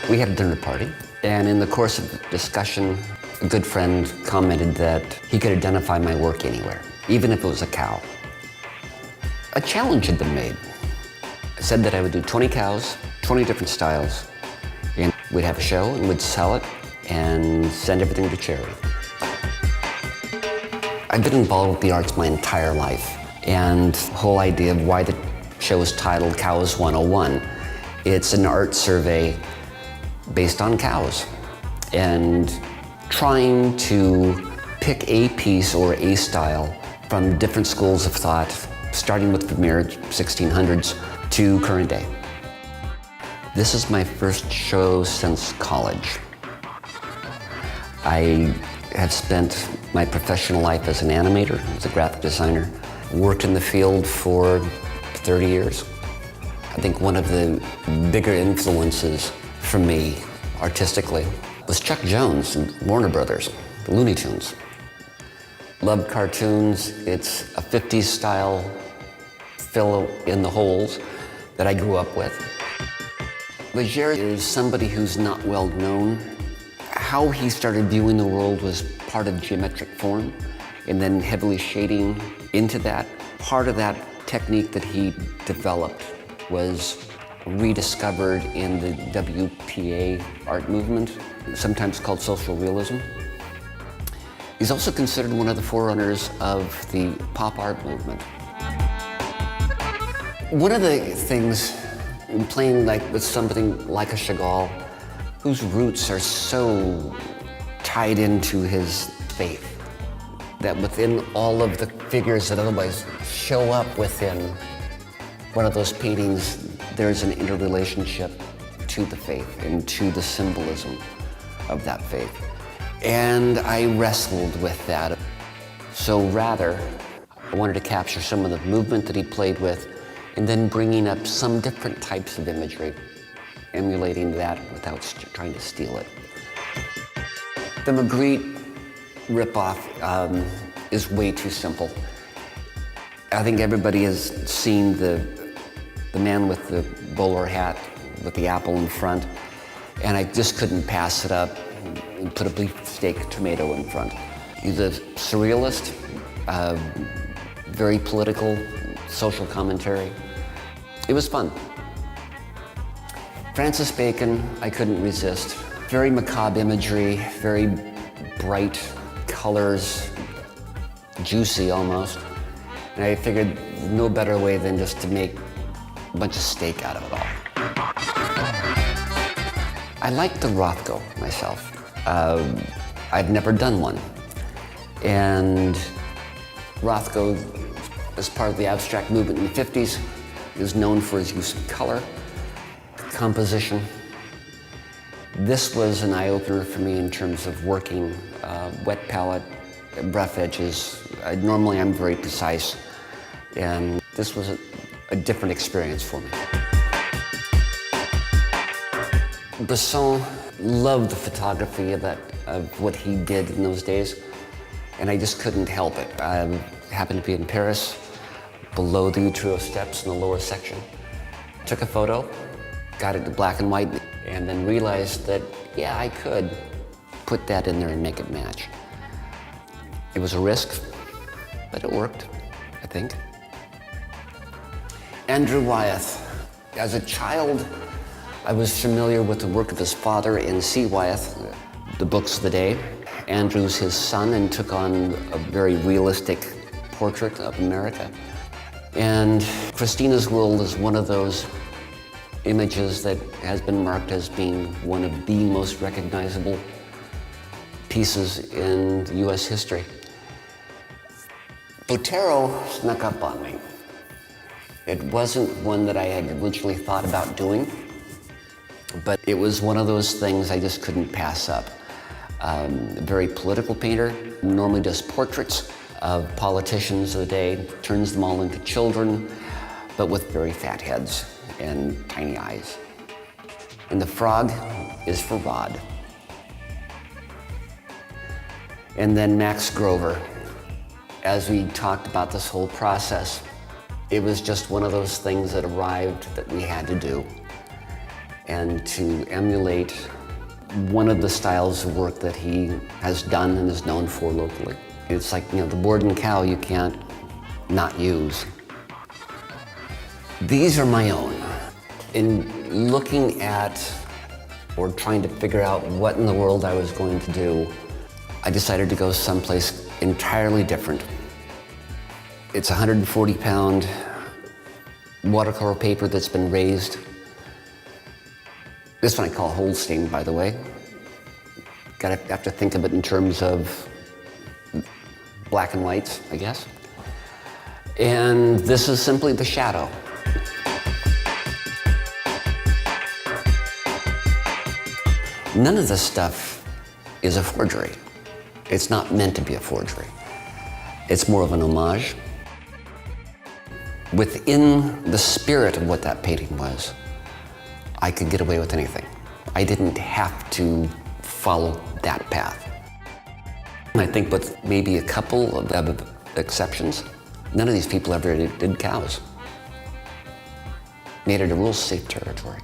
We had a dinner party, and in the course of the discussion, a good friend commented that he could identify my work anywhere, even if it was a cow. A challenge had been made. I said that I would do 20 cows, 20 different styles, and we'd have a show and we'd sell it and send everything to charity. I've been involved with the arts my entire life, and the whole idea of why the show is titled Cows 101, it's an art survey based on cows, and trying to pick a piece or a style from different schools of thought, starting with Vermeer 1600s to current day. This is my first show since college. I have spent my professional life as an animator, as a graphic designer, worked in the field for 30 years. I think one of the bigger influences for me, artistically, was Chuck Jones and Warner Brothers, the Looney Tunes. Loved cartoons. It's a 50s style fill in the holes that I grew up with. Leger is somebody who's not well known. How he started viewing the world was part of geometric form, and then heavily shading into that. Part of that technique that he developed was rediscovered in the WPA art movement, sometimes called social realism. He's also considered one of the forerunners of the pop art movement. One of the things in playing with something like a Chagall, whose roots are so tied into his faith, that within all of the figures that otherwise show up within one of those paintings, there's an interrelationship to the faith and to the symbolism of that faith. And I wrestled with that. So rather, I wanted to capture some of the movement that he played with, and then bringing up some different types of imagery, emulating that without trying to steal it. The Magritte ripoff is way too simple. I think everybody has seen the man with the bowler hat with the apple in front, and I just couldn't pass it up and put a beefsteak tomato in front. He's a surrealist, very political, social commentary. It was fun. Francis Bacon, I couldn't resist. Very macabre imagery, very bright colors, juicy almost. And I figured no better way than just to make a bunch of steak out of it all. I like the Rothko myself. I've never done one. And Rothko, as part of the abstract movement in the 50s, is known for his use of color, composition. This was an eye-opener for me in terms of working wet palette, rough edges. Normally I'm very precise, and this was a different experience for me. Bresson loved the photography of what he did in those days, and I just couldn't help it. I happened to be in Paris, below the Utrecht steps in the lower section. Took a photo, got it to black and white, and then realized that, yeah, I could put that in there and make it match. It was a risk, but it worked, I think. Andrew Wyeth. As a child, I was familiar with the work of his father in C. Wyeth, the books of the day. Andrew's his son and took on a very realistic portrait of America. And Christina's World is one of those images that has been marked as being one of the most recognizable pieces in US history. Botero snuck up on me. It wasn't one that I had originally thought about doing, but it was one of those things I just couldn't pass up. A very political painter, normally does portraits of politicians of the day, turns them all into children, but with very fat heads and tiny eyes. And the frog is for Rod. And then Max Grover. As we talked about this whole process, it was just one of those things that arrived that we had to do. and to emulate one of the styles of work that he has done and is known for locally. It's like, the board and cow you can't not use. These are my own. In looking at or trying to figure out what in the world I was going to do, I decided to go someplace entirely different. It's 140-pound watercolor paper that's been raised. This one I call Holstein, by the way. Have to think of it in terms of black and whites, I guess. And this is simply the shadow. None of this stuff is a forgery. It's not meant to be a forgery. It's more of an homage. Within the spirit of what that painting was, I could get away with anything. I didn't have to follow that path. And I think with maybe a couple of exceptions, none of these people ever did cows. Made it a real safe territory.